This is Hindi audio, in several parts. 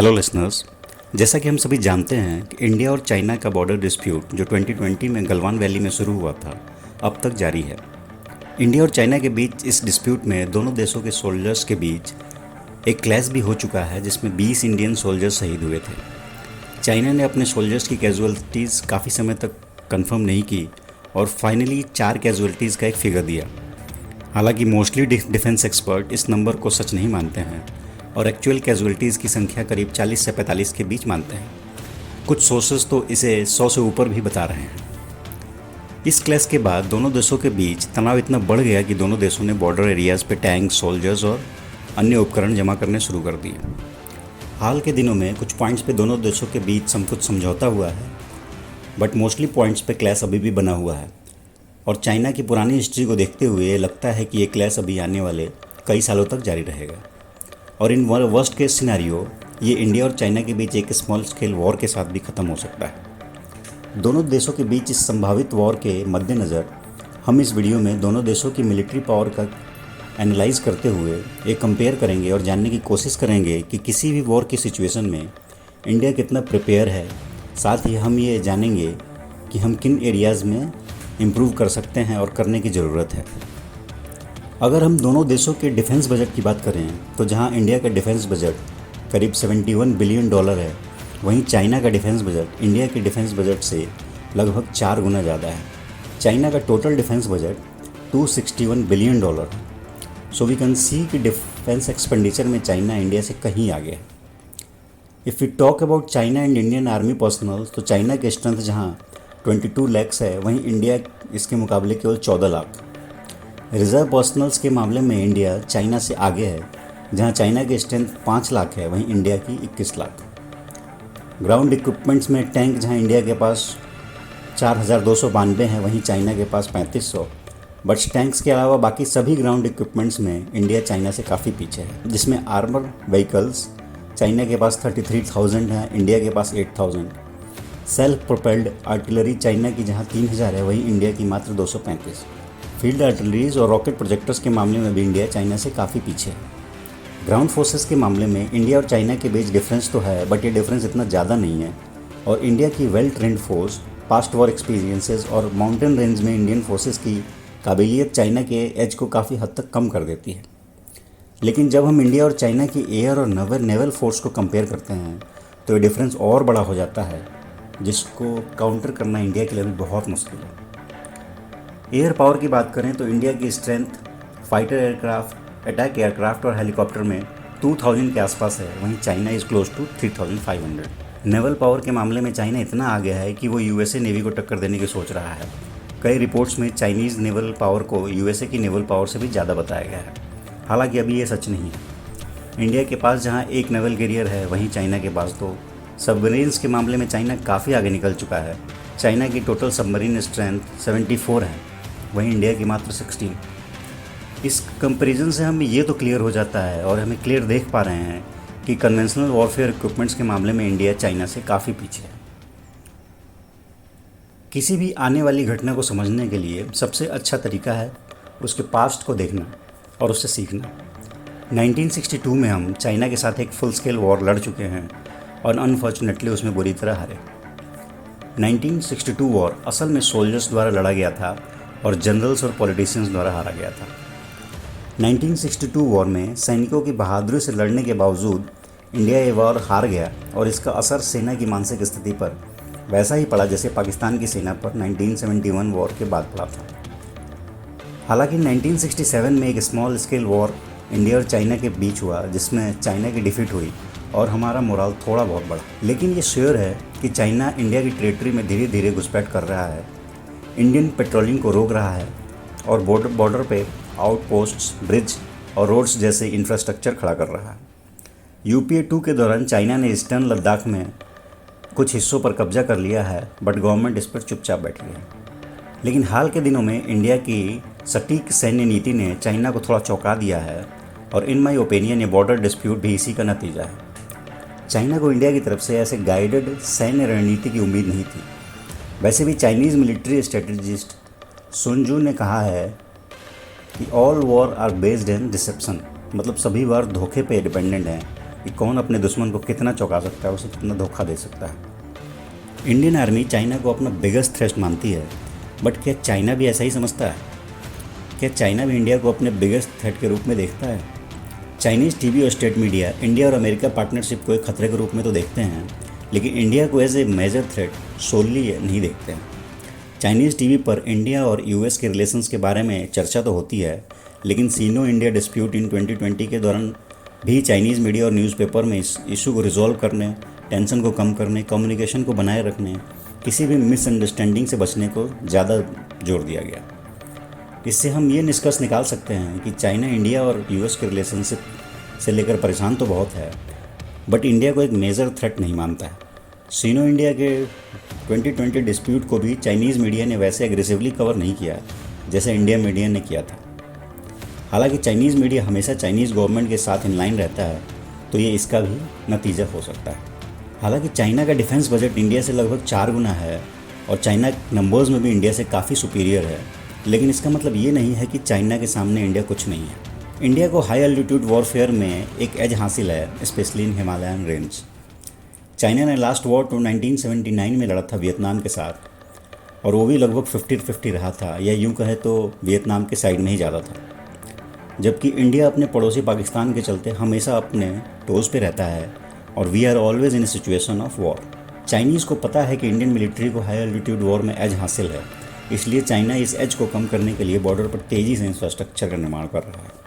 Hello listeners. जैसा कि हम सभी जानते हैं कि इंडिया और चाइना का बॉर्डर डिस्प्यूट जो 2020 में गलवान वैली में शुरू हुआ था, अब तक जारी है। इंडिया और चाइना के बीच इस डिस्प्यूट में दोनों देशों के सोल्जर्स के बीच एक क्लैश भी हो चुका है, जिसमें 20 इंडियन सोल्जर्स शहीद हुए थे। चाइना ने अपने सोल्जर्स की कैजुअलिटीज़ काफ़ी समय तक कंफर्म नहीं की और फाइनली 4 कैजुअलिटीज़ का एक फिगर दिया। हालांकि मोस्टली डिफेंस एक्सपर्ट इस नंबर को सच नहीं मानते हैं और एक्चुअल कैजुअलिटीज़ की संख्या करीब 40 से 45 के बीच मानते हैं। कुछ सोर्सेज तो इसे 100 से ऊपर भी बता रहे हैं। इस क्लैश के बाद दोनों देशों के बीच तनाव इतना बढ़ गया कि दोनों देशों ने बॉर्डर एरियाज़ पे टैंक, सोल्जर्स और अन्य उपकरण जमा करने शुरू कर दिए। हाल के दिनों में कुछ पॉइंट्स पे दोनों देशों के बीच कुछ समझौता हुआ है, बट मोस्टली पॉइंट्स पे क्लैश अभी भी बना हुआ है। और चाइना की पुरानी हिस्ट्री को देखते हुए लगता है कि ये क्लैश अभी आने वाले कई सालों तक जारी रहेगा। और इन वर्स्ट केस सिनेरियो ये इंडिया और चाइना के बीच एक स्मॉल स्केल वॉर के साथ भी ख़त्म हो सकता है। दोनों देशों के बीच इस संभावित वॉर के मद्देनज़र हम इस वीडियो में दोनों देशों की मिलिट्री पावर का एनालाइज करते हुए एक कंपेयर करेंगे और जानने की कोशिश करेंगे कि किसी भी वॉर की सिचुएशन में इंडिया कितना प्रिपेयर है। साथ ही हम ये जानेंगे कि हम किन एरियाज़ में इम्प्रूव कर सकते हैं और करने की ज़रूरत है। अगर हम दोनों देशों के डिफेंस बजट की बात करें तो जहां इंडिया का डिफेंस बजट करीब $71 बिलियन है, वहीं चाइना का डिफेंस बजट इंडिया के डिफेंस बजट से लगभग 4 गुना ज़्यादा है। चाइना का टोटल डिफेंस बजट $261 बिलियन है। सो वी कैन सी कि डिफेंस एक्सपेंडिचर में चाइना इंडिया से कहीं आगे है। If we talk about China and Indian army personnel, तो चाइना के स्ट्रेंथ जहाँ 22 लाख है, वहीं इंडिया इसके मुकाबले केवल 14 लाख। रिजर्व पर्सनल्स के मामले में इंडिया चाइना से आगे है, जहां चाइना की स्ट्रेंथ 5 लाख है, वहीं इंडिया की 21 लाख। ग्राउंड इक्विपमेंट्स में टैंक जहां इंडिया के पास 4292 हैं, वहीं चाइना के पास 3500। बट टैंक्स के अलावा बाकी सभी ग्राउंड इक्विपमेंट्स में इंडिया चाइना से काफ़ी पीछे है, जिसमें आर्मर व्हीकल्स चाइना के पास 33,000 है, इंडिया के पास 8,000। सेल्फ प्रोपेल्ड आर्टिलरी चाइना की जहां 3,000 है, वहीं इंडिया की मात्र 235। फील्ड आर्टिलरीज और रॉकेट प्रोजेक्टर्स के मामले में भी इंडिया चाइना से काफ़ी पीछे है। ग्राउंड फोर्सेस के मामले में इंडिया और चाइना के बीच डिफरेंस तो है, बट ये डिफरेंस इतना ज़्यादा नहीं है। और इंडिया की well trained force, past war experiences और माउंटेन रेंज में इंडियन फोर्सेस की काबिलियत चाइना के एज को काफ़ी हद तक कम कर देती है। लेकिन जब हम इंडिया और चाइना की एयर और नेवल फोर्स को कंपेयर करते हैं तो ये डिफरेंस और बड़ा हो जाता है, जिसको काउंटर करना इंडिया के लिए भी बहुत मुश्किल है। एयर पावर की बात करें तो इंडिया की strength fighter aircraft, attack aircraft और हेलीकॉप्टर में 2000 के आसपास है, वहीं China is close to 3500। Naval power के मामले में चाइना इतना आगे है कि वो यूएसए नेवी को टक्कर देने की सोच रहा है। कई रिपोर्ट्स में चाइनीज़ नेवल पावर को यूएसए की नेवल पावर से भी ज़्यादा बताया गया है। हालांकि अभी ये सच नहीं है। इंडिया के पास जहाँ एक नेवल कैरियर है, वहीं चाइना के पास 2। सबमरीन्स के मामले में चाइना काफ़ी आगे निकल चुका है। चाइना की टोटल सबमरीन स्ट्रेंथ 74 है, वहीं इंडिया की मात्र 16। इस कंपैरिजन से हमें ये तो क्लियर हो जाता है और हमें क्लियर देख पा रहे हैं कि कन्वेंशनल वॉरफेयर इक्विपमेंट्स के मामले में इंडिया चाइना से काफ़ी पीछे है। किसी भी आने वाली घटना को समझने के लिए सबसे अच्छा तरीका है उसके पास्ट को देखना और उससे सीखना। 1962 में हम चाइना के साथ एक फुल स्केल वॉर लड़ चुके हैं और अनफॉर्चुनेटली उसमें बुरी तरह हारे। 1962 वॉर असल में सोल्जर्स द्वारा लड़ा गया था और जनरल्स और पॉलिटिशियंस द्वारा हारा गया था। 1962 वॉर में सैनिकों की बहादुरी से लड़ने के बावजूद इंडिया ये वॉर हार गया और इसका असर सेना की मानसिक स्थिति पर वैसा ही पड़ा जैसे पाकिस्तान की सेना पर 1971 वॉर के बाद पड़ा था। हालांकि 1967 में एक स्मॉल स्केल वॉर इंडिया और चाइना के बीच हुआ, जिसमें चाइना की डिफीट हुई और हमारा मोराल थोड़ा बहुत बढ़ा। लेकिन ये श्योर है कि चाइना इंडिया की टेरिटरी में धीरे धीरे घुसपैठ कर रहा है, इंडियन पेट्रोलिंग को रोक रहा है और बॉर्डर पे आउटपोस्ट्स, ब्रिज और रोड्स जैसे इंफ्रास्ट्रक्चर खड़ा कर रहा है। यूपीए 2 के दौरान चाइना ने ईस्टर्न लद्दाख में कुछ हिस्सों पर कब्जा कर लिया है, बट गवर्नमेंट इस पर चुपचाप बैठी है। लेकिन हाल के दिनों में इंडिया की सटीक सैन्य नीति ने चाइना को थोड़ा चौंका दिया है और इन माई ओपिनियन ये बॉर्डर डिस्प्यूट भी इसी का नतीजा है। चाइना को इंडिया की तरफ से ऐसे गाइडेड सैन्य रणनीति की उम्मीद नहीं थी। वैसे भी चाइनीज़ मिलिट्री स्ट्रेटजिस्ट सुन जू ने कहा है कि all war are based in deception, मतलब सभी वार धोखे पे डिपेंडेंट हैं कि कौन अपने दुश्मन को कितना चौंका सकता है, उसे कितना धोखा दे सकता है। इंडियन आर्मी चाइना को अपना बिगेस्ट थ्रेट मानती है, बट क्या चाइना भी ऐसा ही समझता है? क्या चाइना भी इंडिया को अपने बिगेस्ट थ्रेट के रूप में देखता है? चाइनीज़ टीवी और स्टेट मीडिया इंडिया और अमेरिका पार्टनरशिप को एक खतरे के रूप में तो देखते हैं, लेकिन इंडिया को as a major threat solely नहीं देखते हैं। चाइनीज़ टीवी पर इंडिया और यूएस के रिलेशंस के बारे में चर्चा तो होती है, लेकिन सीनो इंडिया डिस्प्यूट इन 2020 के दौरान भी चाइनीज़ मीडिया और न्यूज़पेपर में इस इशू को रिजॉल्व करने, टेंशन को कम करने, कम्युनिकेशन को बनाए रखने, किसी भी मिसअंडरस्टैंडिंग से बचने को ज़्यादा जोर दिया गया। इससे हम ये निष्कर्ष निकाल सकते हैं कि चाइना इंडिया और यूएस के रिलेशनशिप से लेकर परेशान तो बहुत है, बट इंडिया को एक मेजर थ्रेट नहीं मानता है। सीनो इंडिया के 2020 डिस्प्यूट को भी चाइनीज़ मीडिया ने वैसे एग्रेसिवली कवर नहीं किया जैसे इंडिया मीडिया ने किया था। हालांकि चाइनीज़ मीडिया हमेशा चाइनीज़ गवर्नमेंट के साथ इन लाइन रहता है, तो ये इसका भी नतीजा हो सकता है। हालांकि चाइना का डिफेंस बजट इंडिया से लगभग 4 गुना है और चाइना नंबर्स में भी इंडिया से काफ़ी सुपीरियर है, लेकिन इसका मतलब ये नहीं है कि चाइना के सामने इंडिया कुछ नहीं है। इंडिया को हाई एल्टीट्यूड वॉरफेयर में एक एज हासिल है, specially in Himalayan range. China ने लास्ट वॉर 1979 में लड़ा था वियतनाम के साथ, और वो भी लगभग 50-50 रहा था, या यूँ कहे तो वियतनाम के साइड में ही ज़्यादा था। जबकि इंडिया अपने पड़ोसी पाकिस्तान के चलते हमेशा अपने टोज़ पे रहता है, और we are always in a situation of war. Chinese को पता है कि इंडियन मिलिट्री को हाई एल्टीट्यूड वॉर में एज हासिल है, इसलिए चाइना इस एज को कम करने के लिए बॉर्डर पर तेज़ी से इंफ्रास्ट्रक्चर का निर्माण कर रहा है।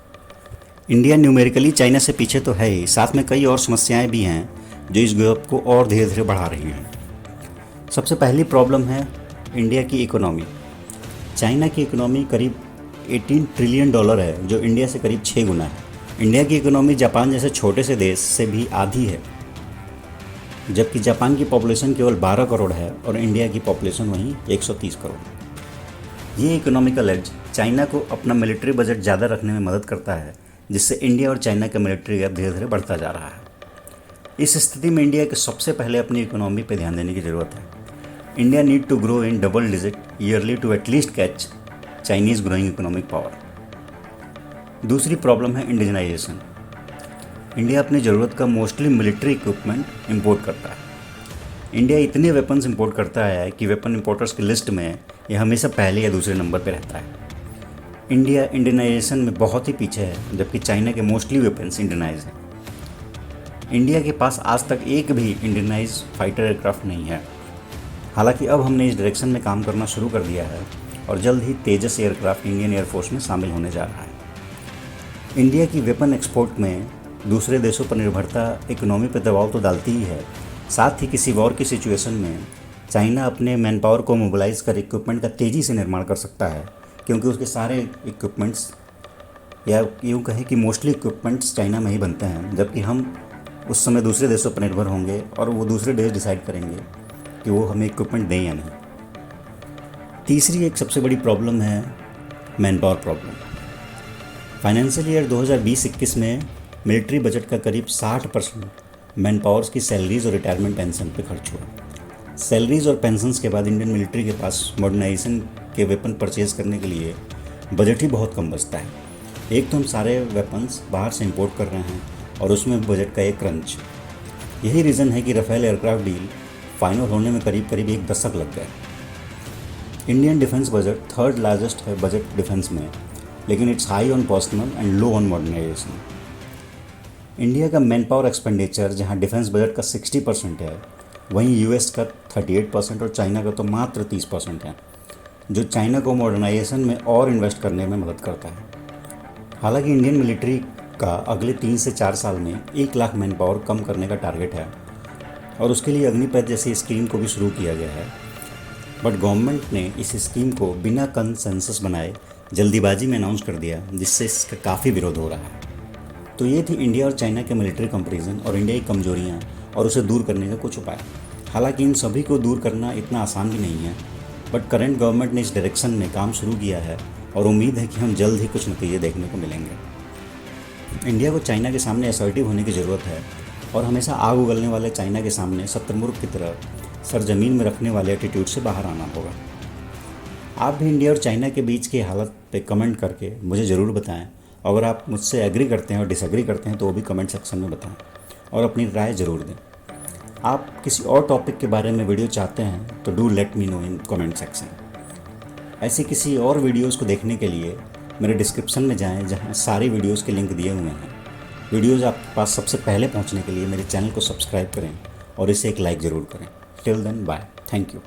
इंडिया न्यूमेरिकली चाइना से पीछे तो है ही, साथ में कई और समस्याएं भी हैं जो इस गैप को और धीरे धीरे बढ़ा रही हैं। सबसे पहली प्रॉब्लम है इंडिया की इकोनॉमी। चाइना की इकोनॉमी करीब $18 ट्रिलियन है, जो इंडिया से करीब 6 गुना है। इंडिया की इकोनॉमी जापान जैसे छोटे से देश से भी आधी है, जबकि जापान की पॉपुलेशन केवल 12 करोड़ है और इंडिया की पॉपुलेशन वहीं 130 करोड़। ये इकोनॉमिकल एज चाइना को अपना मिलिट्री बजट ज़्यादा रखने में मदद करता है, जिससे इंडिया और चाइना का मिलिट्री गैप धीरे धीरे बढ़ता जा रहा है। इस स्थिति में इंडिया को सबसे पहले अपनी इकोनॉमी पर ध्यान देने की ज़रूरत है। India need to grow in double digit yearly to at least catch Chinese growing economic power. दूसरी प्रॉब्लम है इंडिजनाइजेशन। इंडिया अपनी ज़रूरत का मोस्टली मिलिट्री इक्विपमेंट इंपोर्ट करता है। इंडिया इतने वेपन्स इंपोर्ट करता है कि वेपन इंपोर्टर्स की लिस्ट में यह हमेशा पहले या दूसरे नंबर पर रहता है। इंडिया इंडियनाइजेशन में बहुत ही पीछे है, जबकि चाइना के मोस्टली वेपन्स इंडियनाइज हैं। इंडिया के पास आज तक एक भी इंडियनाइज फाइटर एयरक्राफ्ट नहीं है। हालांकि अब हमने इस डायरेक्शन में काम करना शुरू कर दिया है और जल्द ही तेजस एयरक्राफ्ट इंडियन एयरफोर्स में शामिल होने जा रहा है। इंडिया की वेपन एक्सपोर्ट में दूसरे देशों पर निर्भरता इकोनॉमी पर दबाव तो डालती ही है, साथ ही किसी वॉर की सिचुएशन में चाइना अपने मैन पावर को मोबिलाइज कर इक्विपमेंट का तेज़ी से निर्माण कर सकता है, क्योंकि उसके सारे इक्विपमेंट्स, या यूँ कहें कि मोस्टली इक्विपमेंट्स चाइना में ही बनते हैं, जबकि हम उस समय दूसरे देशों पर निर्भर होंगे और वो दूसरे देश डिसाइड करेंगे कि वो हमें इक्विपमेंट दें या नहीं। तीसरी एक सबसे बड़ी प्रॉब्लम है man power problem. Financial year 2020-21 में मिलिट्री बजट का करीब 60% मैन पावर्स की सैलरीज और रिटायरमेंट पेंशन पे खर्च हुआ। सैलरीज और पेंशन्स के बाद इंडियन मिलिट्री के पास मॉडर्नाइजेशन के वेपन परचेज करने के लिए बजट ही बहुत कम बचता है। एक तो हम सारे वेपन्स बाहर से इंपोर्ट कर रहे हैं और उसमें बजट का एक क्रंच। यही रीज़न है कि राफेल एयरक्राफ्ट डील फाइनल होने में करीब करीब 1 दशक लग गया। Indian defence budget 3rd largest है बजट डिफेंस में, लेकिन it's high on personnel and low on modernisation. India का मैन पावर एक्सपेंडिचर जहां डिफेंस बजट का 60% है, वहीं यूएस का 38% और चाइना का तो मात्र 30% है, जो चाइना को मॉडर्नाइजेशन में और इन्वेस्ट करने में मदद करता है। हालांकि इंडियन मिलिट्री का अगले 3 से 4 साल में 1 लाख मैन पावर कम करने का टारगेट है, और उसके लिए अग्निपथ जैसी स्कीम को भी शुरू किया गया है, बट गवर्नमेंट ने इस स्कीम को बिना कंसेंसस बनाए जल्दीबाजी में अनाउंस कर दिया, जिससे इसका काफ़ी विरोध हो रहा है। तो ये थी इंडिया और चाइना के मिलिट्री कंपैरिजन और इंडिया की कमजोरियाँ और उसे दूर करने का कुछ उपाय। हालांकि इन सभी को दूर करना इतना आसान भी नहीं है, बट करंट गवर्नमेंट ने इस डायरेक्शन में काम शुरू किया है और उम्मीद है कि हम जल्द ही कुछ नतीजे देखने को मिलेंगे। इंडिया को चाइना के सामने असर्टिव होने की ज़रूरत है और हमेशा आग उगलने वाले चाइना के सामने शतुर्मुर्ग की तरह सर ज़मीन में रखने वाले एटीट्यूड से बाहर आना होगा। आप भी इंडिया और चाइना के बीच की हालत पे कमेंट करके मुझे ज़रूर बताएं। अगर आप मुझसे एग्री करते हैं और डिसएग्री करते हैं तो वो भी कमेंट सेक्शन में बताएं। और अपनी राय ज़रूर दें। आप किसी और टॉपिक के बारे में वीडियो चाहते हैं तो do let me know in comment section. ऐसे किसी और वीडियोस को देखने के लिए मेरे डिस्क्रिप्शन में जाएं, जहां सारी वीडियोस के लिंक दिए हुए हैं। वीडियोस आपके पास सबसे पहले पहुंचने के लिए मेरे चैनल को सब्सक्राइब करें और इसे एक लाइक ज़रूर करें। Till then bye, thank you.